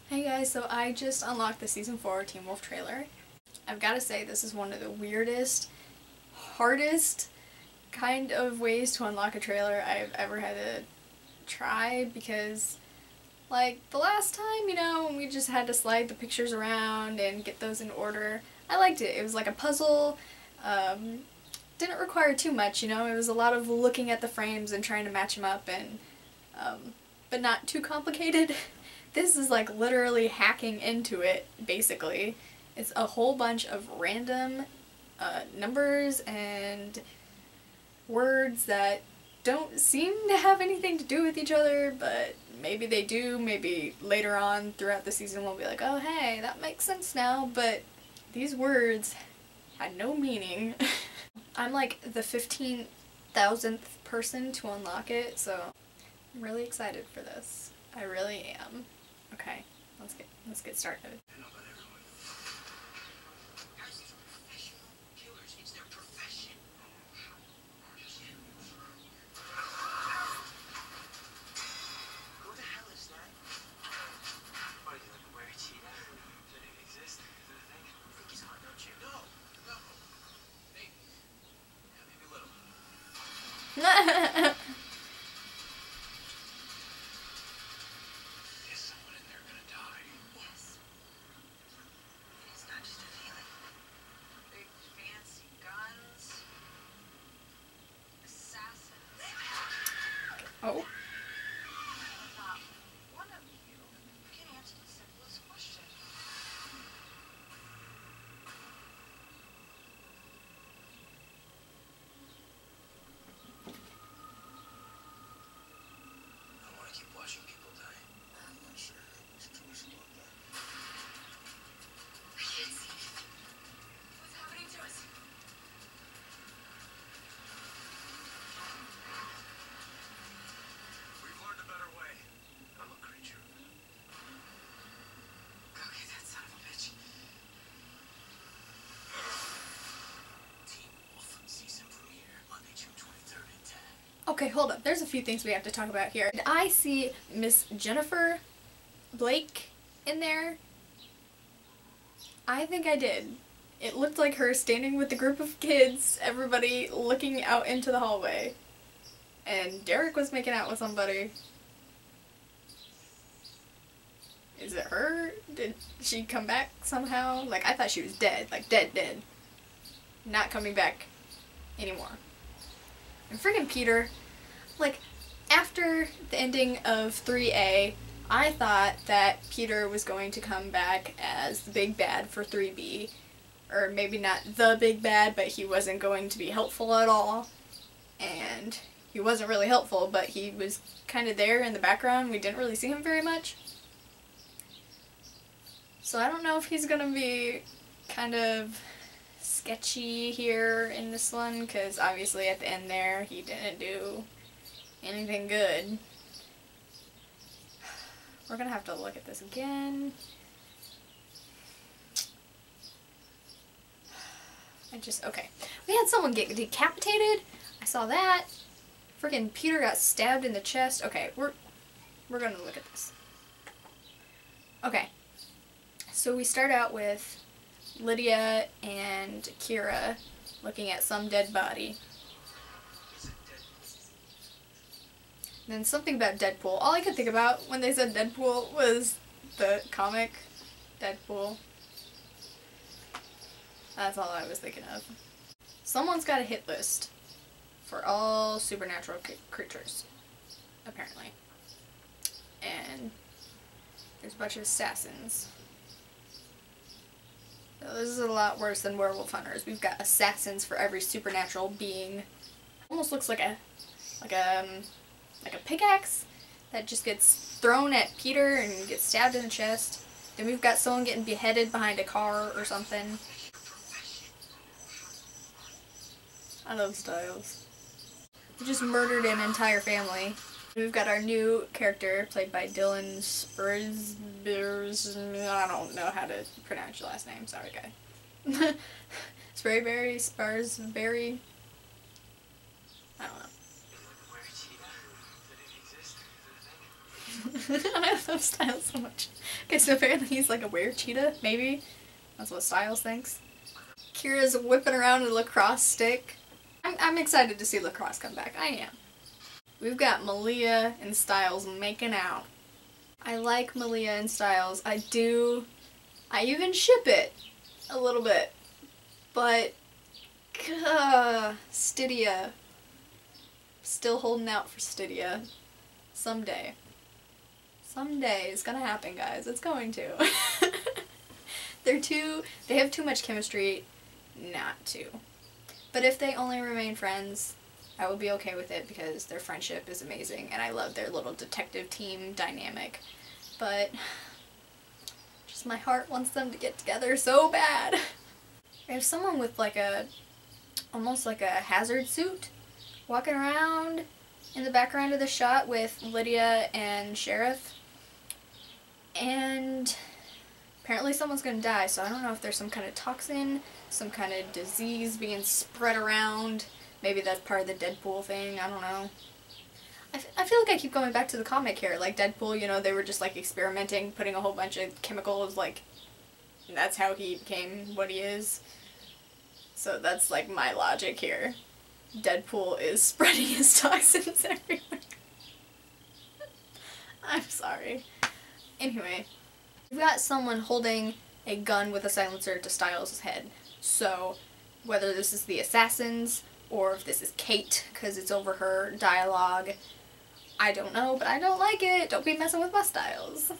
Hey guys, so I just unlocked the Season 4 Teen Wolf trailer. I've got to say this is one of the weirdest, hardest kind of ways to unlock a trailer I've ever had to try because, like, the last time, when we just had to slide the pictures around and get those in order, I liked it. It was like a puzzle, didn't require too much, it was a lot of looking at the frames and trying to match them up and, but not too complicated. This is like literally hacking into it, basically. It's a whole bunch of random numbers and words that don't seem to have anything to do with each other, but maybe they do. Maybe later on throughout the season we'll be like, oh hey, that makes sense now, but these words had no meaning. I'm like the 15,000th person to unlock it, so I'm really excited for this. I really am. Okay, let's get started. Oh. Okay, hold up. There's a few things we have to talk about here. Did I see Miss Jennifer Blake in there? I think I did. It looked like her standing with a group of kids, everybody looking out into the hallway. And Derek was making out with somebody. Is it her? Did she come back somehow? Like, I thought she was dead. Like, dead. Not coming back anymore. And friggin' Peter, like, after the ending of 3A, I thought that Peter was going to come back as the big bad for 3B. Or maybe not the big bad, but he wasn't going to be helpful at all. And he wasn't really helpful, but he was kind of there in the background. We didn't really see him very much. So I don't know if he's gonna be kind of sketchy here in this one, because obviously at the end there he didn't do anything good. We're gonna have to look at this again. Okay. We had someone get decapitated. I saw that. Freaking Peter got stabbed in the chest. Okay, we're gonna look at this. Okay. So we start out with Lydia and Kira looking at some dead body. Then something about Deadpool. All I could think about when they said Deadpool was the comic Deadpool. That's all I was thinking of. Someone's got a hit list for all supernatural creatures, apparently. And there's a bunch of assassins. So this is a lot worse than werewolf hunters. We've got assassins for every supernatural being. Almost looks like a pickaxe that just gets thrown at Peter and gets stabbed in the chest. Then we've got someone getting beheaded behind a car or something. I love Styles. We just murdered an entire family. We've got our new character played by Dylan Spurs. I don't know how to pronounce your last name. Sorry, guy. Sparsberry. I don't know. I love Styles so much. Okay, so apparently he's like a were-cheetah, maybe? That's what Styles thinks. Kira's whipping around a lacrosse stick. I'm excited to see lacrosse come back. I am. We've got Malia and Styles making out. I like Malia and Styles. I do. I even ship it a little bit. But, Stydia. Still holding out for Stydia. Someday. Someday it's gonna happen, guys. It's going to. They have too much chemistry not to. But if they only remain friends, I will be okay with it because their friendship is amazing and I love their little detective team dynamic. But just my heart wants them to get together so bad. We have someone with like almost like a hazard suit walking around in the background of the shot with Lydia and Sheriff. And apparently someone's gonna die, so I don't know if there's some kind of toxin, some kind of disease being spread around. Maybe that's part of the Deadpool thing, I don't know. I feel like I keep going back to the comic here, like Deadpool, you know, they were just like experimenting, putting a whole bunch of chemicals, like, and that's how he became what he is. So that's like my logic here. Deadpool is spreading his toxins everywhere. I'm sorry. Anyway, we've got someone holding a gun with a silencer to Styles' head. So, whether this is the assassins, or if this is Kate, because it's over her dialogue, I don't know, but I don't like it. Don't be messing with my Styles.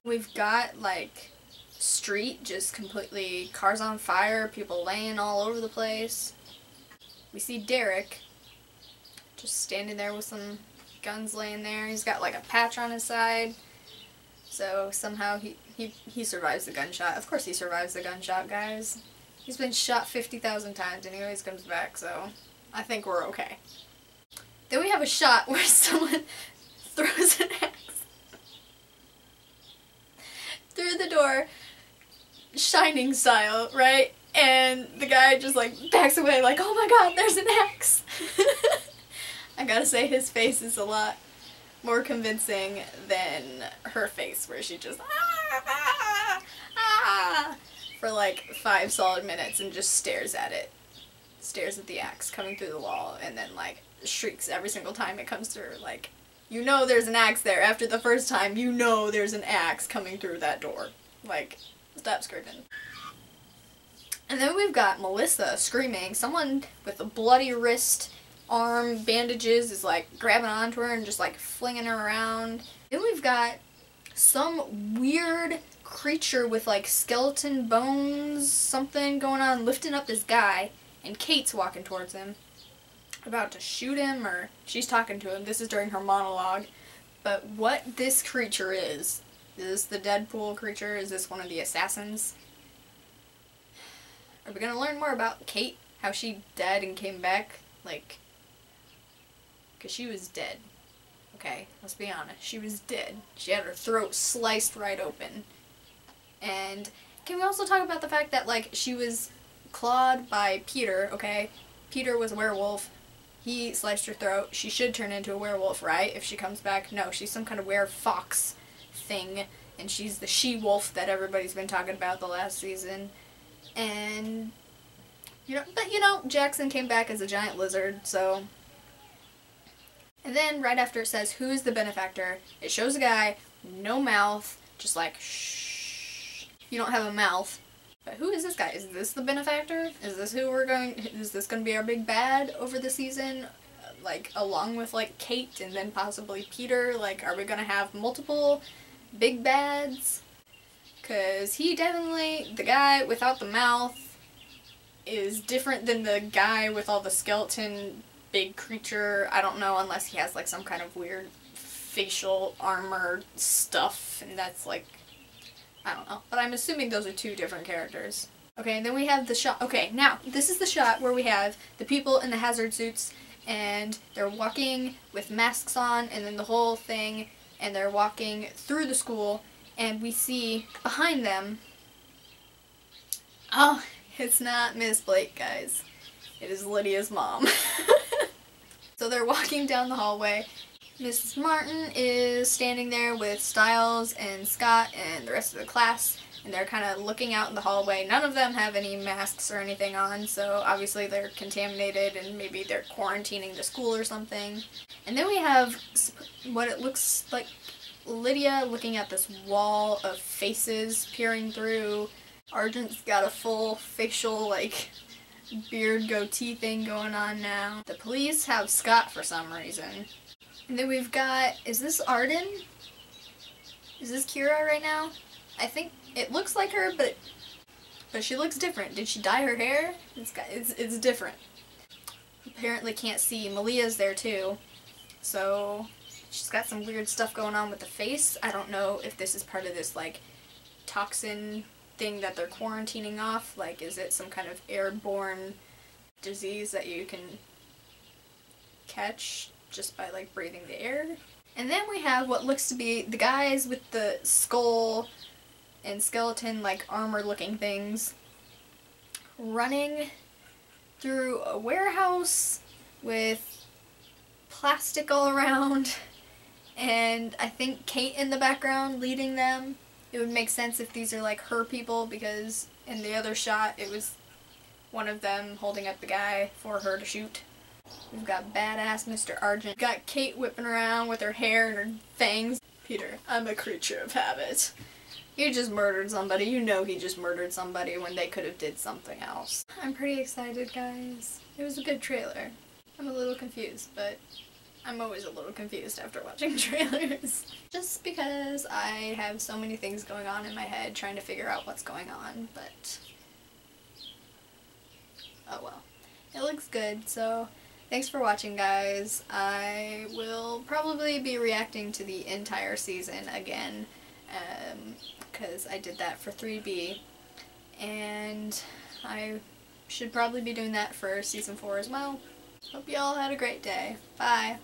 We've got, like, street, just completely cars on fire, people laying all over the place. We see Derek, just standing there with some guns laying there. He's got, like, a patch on his side. So somehow he survives the gunshot. Of course he survives the gunshot, guys. He's been shot 50,000 times and he always comes back, so I think we're okay. Then we have a shot where someone throws an axe through the door, Shining style, right? And the guy just like backs away like, oh my god, there's an axe! I gotta say his face is a lot more convincing than her face where she just for like 5 solid minutes and just stares at it. Stares at the axe coming through the wall and then like shrieks every single time it comes through. Like, you know there's an axe there. After the first time, you know there's an axe coming through that door. Like, stop screaming. And then we've got Melissa screaming. Someone with a bloody wrist, arm, bandages is like grabbing onto her and just like flinging her around. Then we've got some weird creature with like skeleton bones, something going on, lifting up this guy, and Kate's walking towards him, about to shoot him, or she's talking to him. This is during her monologue. But what this creature is this the Deadpool creature? Is this one of the assassins? Are we gonna learn more about Kate? How she dead and came back? Like, because she was dead. Okay, let's be honest. She was dead. She had her throat sliced right open. And can we also talk about the fact that, like, she was clawed by Peter, okay? Peter was a werewolf. He sliced her throat. She should turn into a werewolf, right? If she comes back. No, she's some kind of were-fox thing. And she's the she-wolf that everybody's been talking about the last season. And, you know, but you know, Jackson came back as a giant lizard, so. And then right after it says, who is the benefactor? It shows a guy, no mouth, just like, shh. You don't have a mouth. But who is this guy? Is this the benefactor? Is this who we're going, is this going to be our big bad over the season? Like, along with, like, Kate and then possibly Peter? Like, are we going to have multiple big bads? Because he definitely, the guy without the mouth is different than the guy with all the skeleton big creature. I don't know, unless he has like some kind of weird facial armor stuff, and that's like, I don't know. But I'm assuming those are 2 different characters. Okay, and then we have the shot. Okay, now, this is the shot where we have the people in the hazard suits, and they're walking with masks on, and then the whole thing, and they're walking through the school, and we see behind them, oh, it's not Miss Blake, guys. It is Lydia's mom. So they're walking down the hallway, Mrs. Martin is standing there with Styles and Scott and the rest of the class, and they're kind of looking out in the hallway. None of them have any masks or anything on, so obviously they're contaminated and maybe they're quarantining the school or something. And then we have what it looks like Lydia looking at this wall of faces peering through. Argent's got a full facial, like, beard goatee thing going on now. The police have Scott for some reason. And then we've got, is this Arden? Is this Kira right now? I think it looks like her, but she looks different. Did she dye her hair? It's different. Apparently can't see. Malia's there too. So she's got some weird stuff going on with the face. I don't know if this is part of this, like, toxin thing that they're quarantining off. Like, is it some kind of airborne disease that you can catch just by, like, breathing the air? And then we have what looks to be the guys with the skull and skeleton, like, armor looking things running through a warehouse with plastic all around, and I think Kate in the background leading them. It would make sense if these are, like, her people, because in the other shot it was one of them holding up the guy for her to shoot. We've got badass Mr. Argent. We've got Kate whipping around with her hair and her fangs. Peter, I'm a creature of habit. You just murdered somebody. You know he just murdered somebody when they could have did something else. I'm pretty excited, guys. It was a good trailer. I'm a little confused, but I'm always a little confused after watching trailers. Just because I have so many things going on in my head trying to figure out what's going on, but oh well. It looks good, so thanks for watching, guys. I will probably be reacting to the entire season again, because I did that for 3B, and I should probably be doing that for season 4 as well. Hope you all had a great day. Bye!